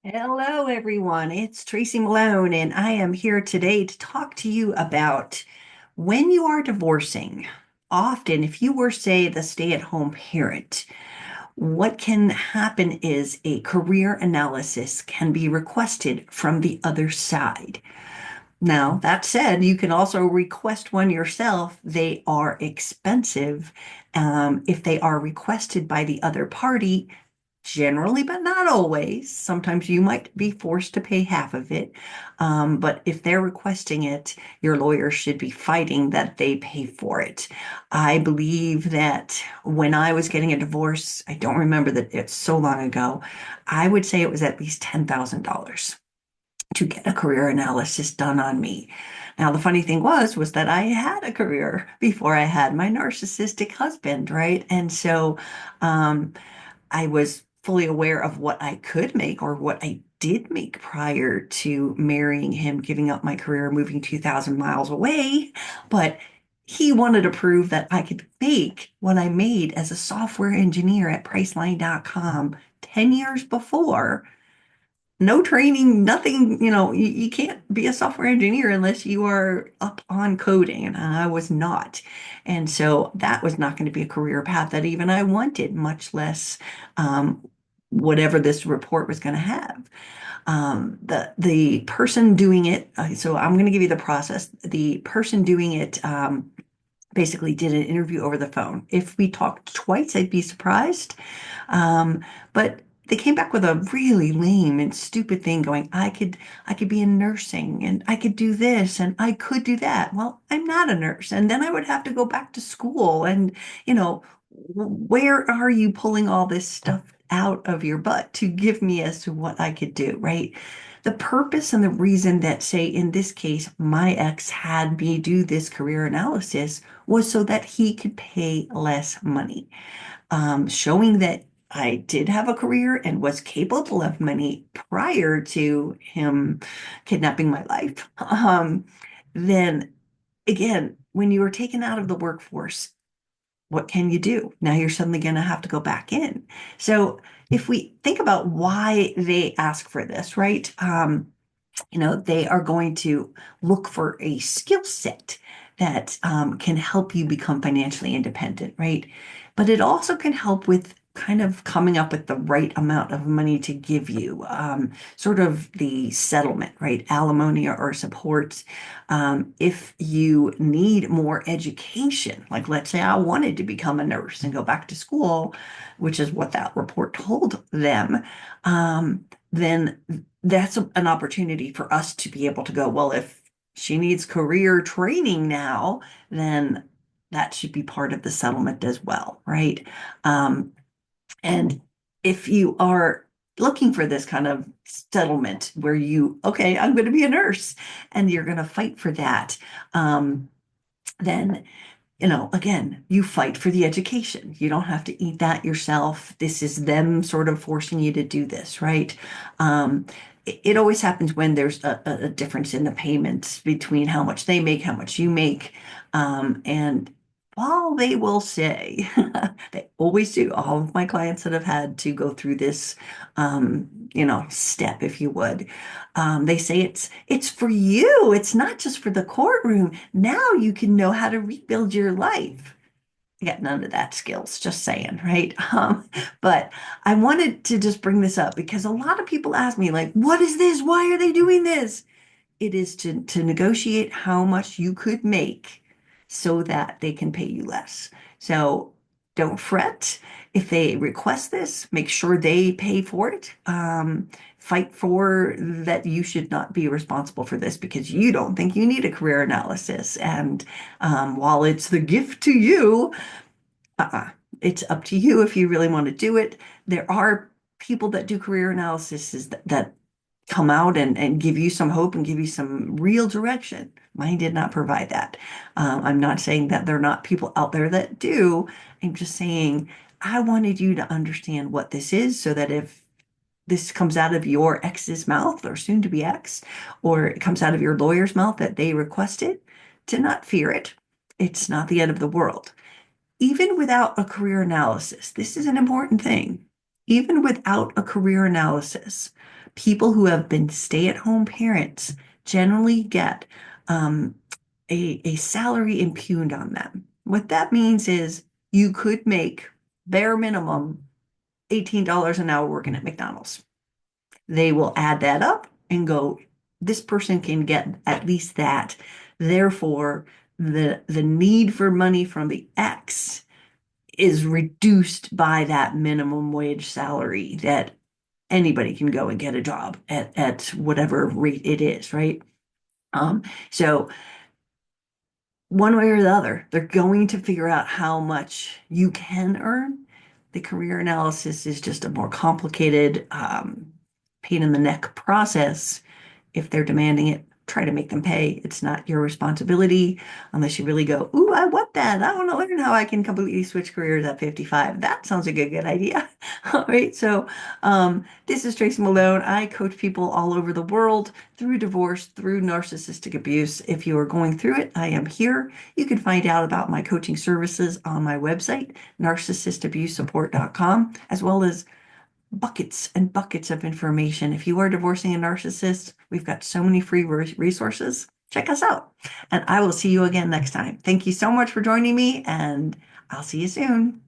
Hello, everyone. It's Tracy Malone, and I am here today to talk to you about when you are divorcing. Often, if you were, say, the stay-at-home parent, what can happen is a career analysis can be requested from the other side. Now, that said, you can also request one yourself. They are expensive. If they are requested by the other party, generally, but not always. Sometimes you might be forced to pay half of it. But if they're requesting it, your lawyer should be fighting that they pay for it. I believe that when I was getting a divorce, I don't remember that it's so long ago, I would say it was at least $10,000 to get a career analysis done on me. Now, the funny thing was that I had a career before I had my narcissistic husband, right? And so, I was fully aware of what I could make or what I did make prior to marrying him, giving up my career, moving 2,000 miles away. But he wanted to prove that I could make what I made as a software engineer at Priceline.com 10 years before. No training, nothing, you can't be a software engineer unless you are up on coding, and I was not. And so that was not going to be a career path that even I wanted, much less whatever this report was going to have. The person doing it, so I'm going to give you the process. The person doing it basically did an interview over the phone. If we talked twice, I'd be surprised. But they came back with a really lame and stupid thing going, I could be in nursing and I could do this and I could do that. Well, I'm not a nurse. And then I would have to go back to school. And, where are you pulling all this stuff out of your butt to give me as to what I could do, right? The purpose and the reason that, say, in this case, my ex had me do this career analysis was so that he could pay less money, showing that I did have a career and was capable of money prior to him kidnapping my life. Then again, when you are taken out of the workforce, what can you do? Now you're suddenly going to have to go back in. So if we think about why they ask for this, right? They are going to look for a skill set that can help you become financially independent, right? But it also can help with kind of coming up with the right amount of money to give you, sort of the settlement, right? Alimony or support. If you need more education, like let's say I wanted to become a nurse and go back to school, which is what that report told them, then that's an opportunity for us to be able to go, well, if she needs career training now, then that should be part of the settlement as well, right? Um, and if you are looking for this kind of settlement where okay, I'm going to be a nurse and you're going to fight for that, then again, you fight for the education. You don't have to eat that yourself. This is them sort of forcing you to do this, right? It always happens when there's a difference in the payments between how much they make, how much you make. And while they will say, they always do, all of my clients that have had to go through this, step, if you would, they say it's for you. It's not just for the courtroom. Now you can know how to rebuild your life. I got none of that skills, just saying, right? But I wanted to just bring this up because a lot of people ask me, like, what is this? Why are they doing this? It is to negotiate how much you could make so that they can pay you less. So don't fret. If they request this, make sure they pay for it. Fight for that you should not be responsible for this because you don't think you need a career analysis. And while it's the gift to you, uh-uh. It's up to you if you really want to do it. There are people that do career analysis that come out and give you some hope and give you some real direction. Mine did not provide that. I'm not saying that there are not people out there that do. I'm just saying I wanted you to understand what this is so that if this comes out of your ex's mouth or soon to be ex, or it comes out of your lawyer's mouth that they requested, to not fear it. It's not the end of the world. Even without a career analysis, this is an important thing. Even without a career analysis, People who have been stay-at-home parents generally get um, a salary impugned on them. What that means is you could make bare minimum $18 an hour working at McDonald's. They will add that up and go, this person can get at least that. Therefore, the need for money from the X is reduced by that minimum wage salary that anybody can go and get a job at whatever rate it is, right? So one way or the other, they're going to figure out how much you can earn. The career analysis is just a more complicated, pain in the neck process. If they're demanding it, try to make them pay. It's not your responsibility unless you really go, ooh, I want that. I want to learn how I can completely switch careers at 55. That sounds like a good idea. All right. So, this is Tracy Malone. I coach people all over the world through divorce, through narcissistic abuse. If you are going through it, I am here. You can find out about my coaching services on my website, narcissistabusesupport.com, as well as buckets and buckets of information. If you are divorcing a narcissist, we've got so many free resources. Check us out. And I will see you again next time. Thank you so much for joining me, and I'll see you soon.